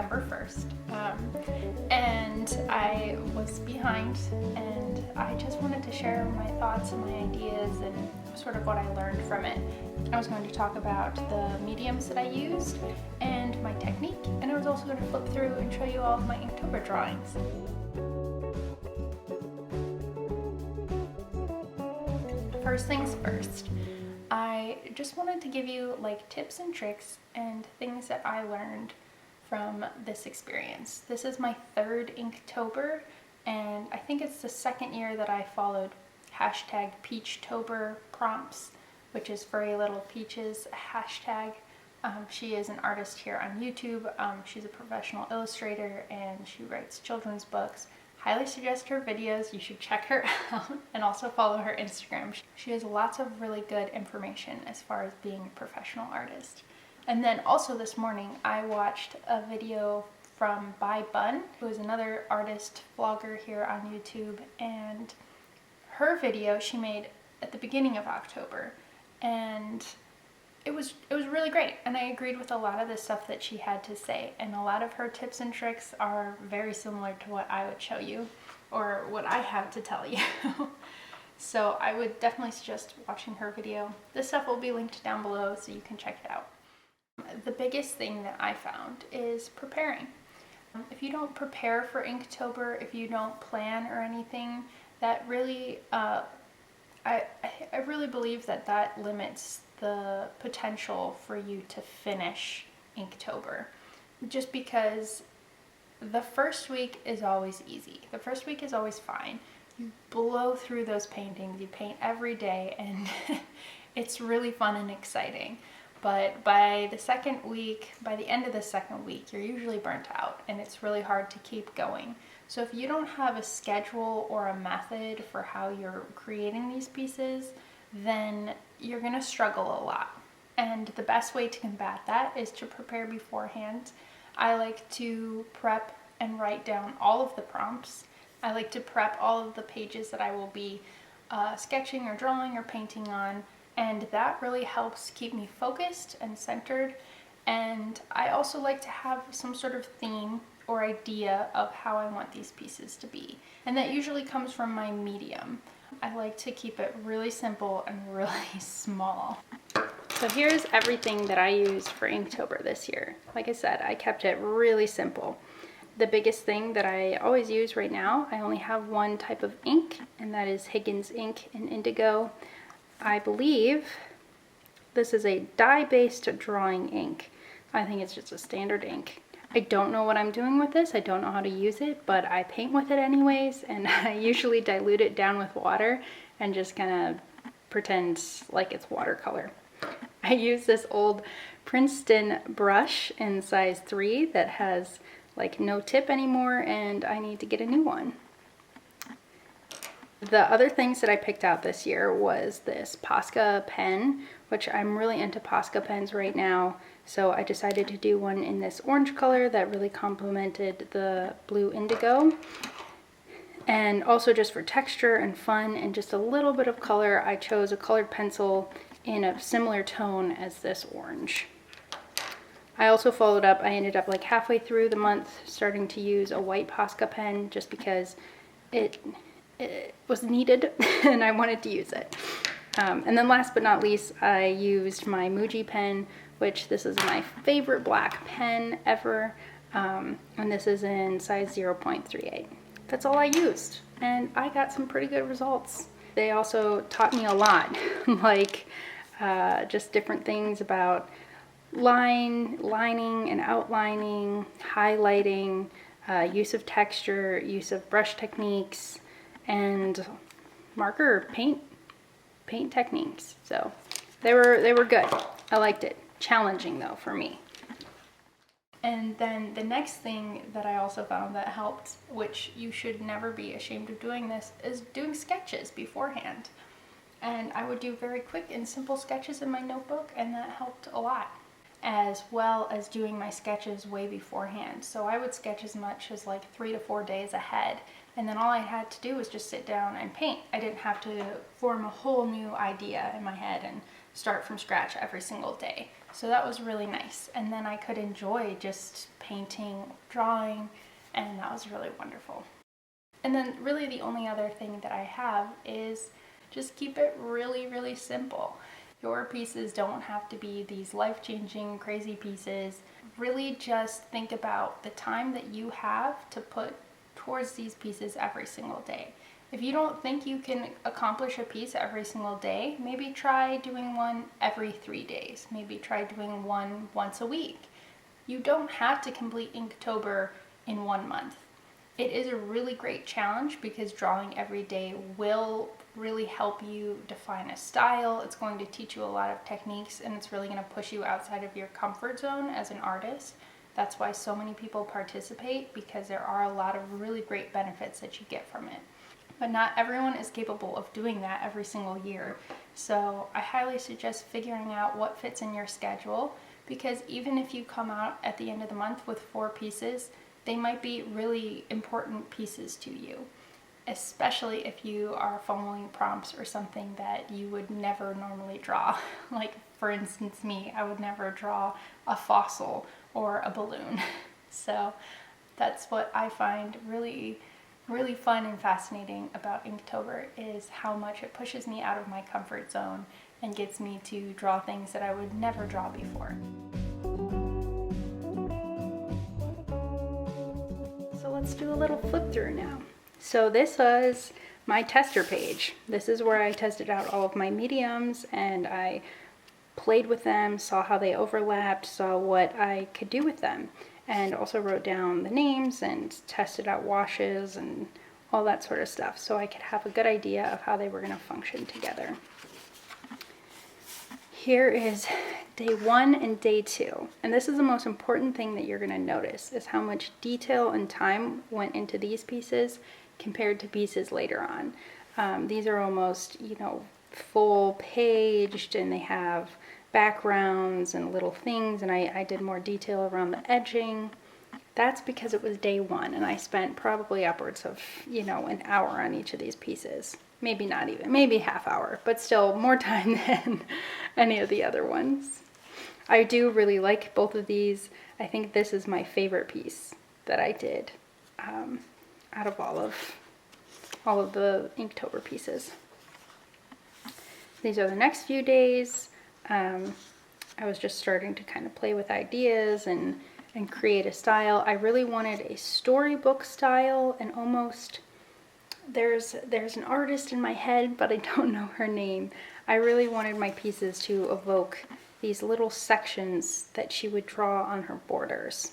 November 1st, and I was behind, and I just wanted to share my thoughts and my ideas and sort of what I learned from it. I was going to talk about the mediums that I used and my technique, and I was also going to flip through and show you all of my Inktober drawings. First things first, I just wanted to give you like tips and tricks and things that I learned from this experience. This is my third Inktober, and I think it's the second year that I followed hashtag Peachtober prompts, which is Furry Little Peach's hashtag. She is an artist here on YouTube. She's a professional illustrator and she writes children's books. Highly suggest her videos. You should check her out and also follow her Instagram. She has lots of really good information as far as being a professional artist. And then also this morning I watched a video from By Bun, who is another artist vlogger here on YouTube, and her video she made at the beginning of October, and it was really great, and I agreed with a lot of the stuff that she had to say, and a lot of her tips and tricks are very similar to what I would show you or what I have to tell you. So I would definitely suggest watching her video. This stuff will be linked down below so you can check it out. The biggest thing that I found is preparing. If you don't prepare for Inktober, if you don't plan or anything, that really, I really believe that that limits the potential for you to finish Inktober, just because the first week is always easy. The first week is always fine. You blow through those paintings, you paint every day, and it's really fun and exciting. But by the second week, by the end of the second week, you're usually burnt out and it's really hard to keep going. So if you don't have a schedule or a method for how you're creating these pieces, then you're going to struggle a lot. And the best way to combat that is to prepare beforehand. I like to prep and write down all of the prompts. I like to prep all of the pages that I will be sketching or drawing or painting on, and that really helps keep me focused and centered. And I also like to have some sort of theme or idea of how I want these pieces to be, and that usually comes from my medium. I like to keep it really simple and really small. So here's everything that I used for Inktober this year. Like I said, I kept it really simple. The biggest thing that I always use right now, I only have one type of ink, and that is Higgins ink in Indigo. I believe this is a dye-based drawing ink. I think it's just a standard ink. I don't know what I'm doing with this. I don't know how to use it, but I paint with it anyways, and I usually dilute it down with water and just kind of pretend like it's watercolor. I use this old Princeton brush in size 3 that has like no tip anymore, and I need to get a new one. The other things that I picked out this year was this Posca pen, which I'm really into Posca pens right now. So I decided to do one in this orange color that really complemented the blue indigo. And also just for texture and fun and just a little bit of color, I chose a colored pencil in a similar tone as this orange. I also followed up, I ended up like halfway through the month starting to use a white Posca pen just because it was needed and I wanted to use it. And then last but not least, I used my Muji pen, which this is my favorite black pen ever, and this is in size 0.38. That's all I used, and I got some pretty good results. They also taught me a lot, like just different things about lining and outlining, highlighting, use of texture, use of brush techniques, and marker paint techniques. So they were good. I liked it. Challenging though for me. And then the next thing that I also found that helped, which you should never be ashamed of doing this, is doing sketches beforehand. And I would do very quick and simple sketches in my notebook, and that helped a lot, as well as doing my sketches way beforehand. So I would sketch as much as like 3 to 4 days ahead, and then all I had to do was just sit down and paint. I didn't have to form a whole new idea in my head and start from scratch every single day. So that was really nice. And then I could enjoy just painting, drawing, and that was really wonderful. And then really the only other thing that I have is just keep it really, really simple. Your pieces don't have to be these life-changing, crazy pieces. Really just think about the time that you have to put towards these pieces every single day. If you don't think you can accomplish a piece every single day, maybe try doing one every 3 days. Maybe try doing one once a week. You don't have to complete Inktober in 1 month. It is a really great challenge because drawing every day will really help you define a style. It's going to teach you a lot of techniques, and it's really going to push you outside of your comfort zone as an artist. That's why so many people participate, because there are a lot of really great benefits that you get from it. But not everyone is capable of doing that every single year. So I highly suggest figuring out what fits in your schedule, because even if you come out at the end of the month with 4 pieces, they might be really important pieces to you, especially if you are following prompts or something that you would never normally draw. Like, for instance, me, I would never draw a fossil or a balloon. So that's what I find really, really fun and fascinating about Inktober, is how much it pushes me out of my comfort zone and gets me to draw things that I would never draw before. So let's do a little flip through now. So this was my tester page. This is where I tested out all of my mediums, and I played with them, saw how they overlapped, saw what I could do with them, and also wrote down the names and tested out washes and all that sort of stuff, so I could have a good idea of how they were going to function together. Here is day 1 and day 2, and this is the most important thing that you're going to notice, is how much detail and time went into these pieces compared to pieces later on. These are almost, full paged, and they have backgrounds and little things, and I did more detail around the edging. That's because it was day 1, and I spent probably upwards of, an hour on each of these pieces. Maybe not even, maybe half hour, but still more time than any of the other ones. I do really like both of these. I think this is my favorite piece that I did out of all of the Inktober pieces. These are the next few days. I was just starting to kind of play with ideas and create a style. I really wanted a storybook style, and almost there's an artist in my head, but I don't know her name. I really wanted my pieces to evoke these little sections that she would draw on her borders.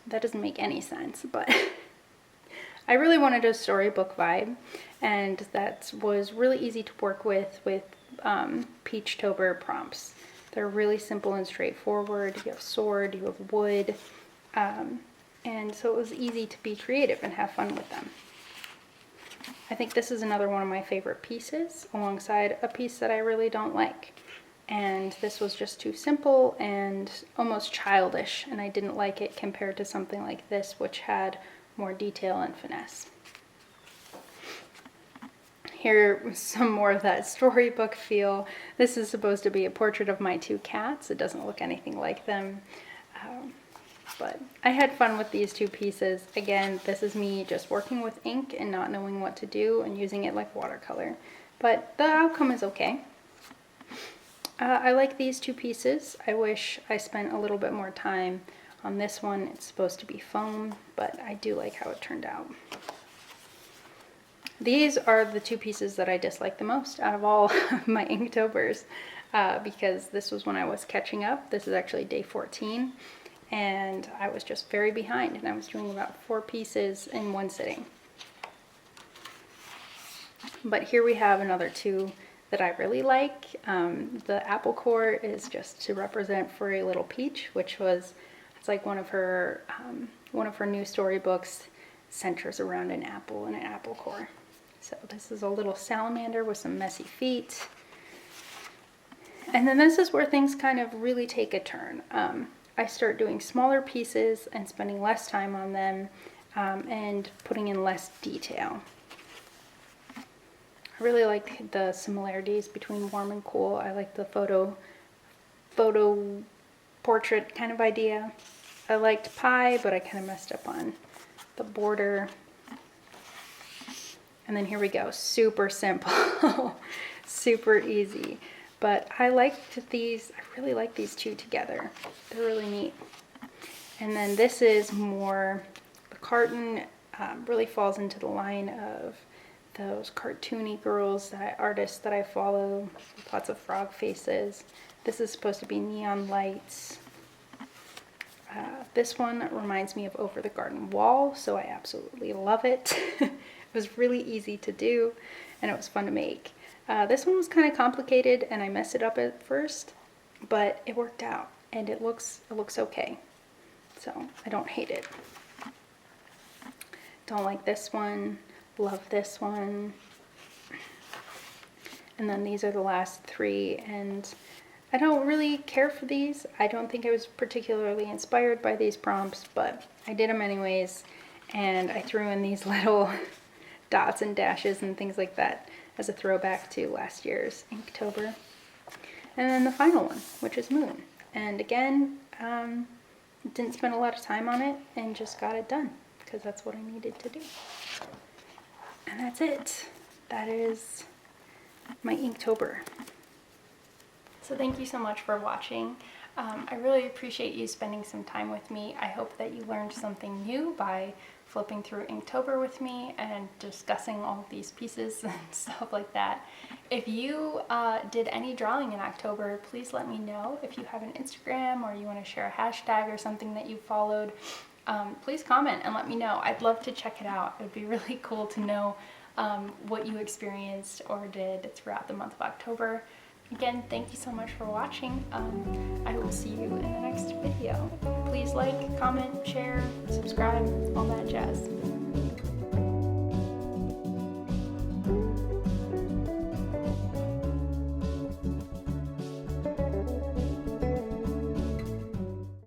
That doesn't make any sense, but I really wanted a storybook vibe, and that was really easy to work with Peachtober prompts. They're really simple and straightforward. You have sword, you have wood, and so it was easy to be creative and have fun with them. I think this is another one of my favorite pieces, alongside a piece that I really don't like. And this was just too simple and almost childish, and I didn't like it compared to something like this, which had more detail and finesse. Here was some more of that storybook feel. This is supposed to be a portrait of my 2 cats. It doesn't look anything like them. But I had fun with these 2 pieces. Again, this is me just working with ink and not knowing what to do and using it like watercolor. But the outcome is okay. I like these 2 pieces. I wish I spent a little bit more time on this one. It's supposed to be foam, but I do like how it turned out. These are the 2 pieces that I dislike the most out of all of my Inktobers, because this was when I was catching up. This is actually day 14, and I was just very behind, and I was doing about 4 pieces in one sitting. But here we have another 2 that I really like. The apple core is just to represent Furry Little Peach, which was, it's like one of her new storybooks centers around an apple and an apple core. So this is a little salamander with some messy feet. And then this is where things kind of really take a turn. I start doing smaller pieces and spending less time on them, and putting in less detail. I really like the similarities between warm and cool. I like the photo portrait kind of idea. I liked pie, but I kind of messed up on the border. And then here we go, super simple, super easy. But I liked these, I really like these two together. They're really neat. And then this is more, the carton really falls into the line of those cartoony girls, artists that I follow, with lots of frog faces. This is supposed to be neon lights. This one reminds me of Over the Garden Wall, so I absolutely love it. It was really easy to do, and it was fun to make. This one was kind of complicated, and I messed it up at first, but it worked out, and it looks okay. So I don't hate it. Don't like this one. Love this one. And then these are the last three, and I don't really care for these. I don't think I was particularly inspired by these prompts, but I did them anyways, and I threw in these little dots and dashes and things like that as a throwback to last year's Inktober. And then the final one, which is Moon. And again, didn't spend a lot of time on it and just got it done because that's what I needed to do. And that's it. That is my Inktober. So thank you so much for watching. I really appreciate you spending some time with me. I hope that you learned something new by flipping through Inktober with me and discussing all of these pieces and stuff like that. If you did any drawing in October, please let me know. If you have an Instagram or you want to share a hashtag or something that you followed, please comment and let me know. I'd love to check it out. It would be really cool to know what you experienced or did throughout the month of October. Again, thank you so much for watching. I will see you in the next video. Please like, comment, share, subscribe, all that jazz.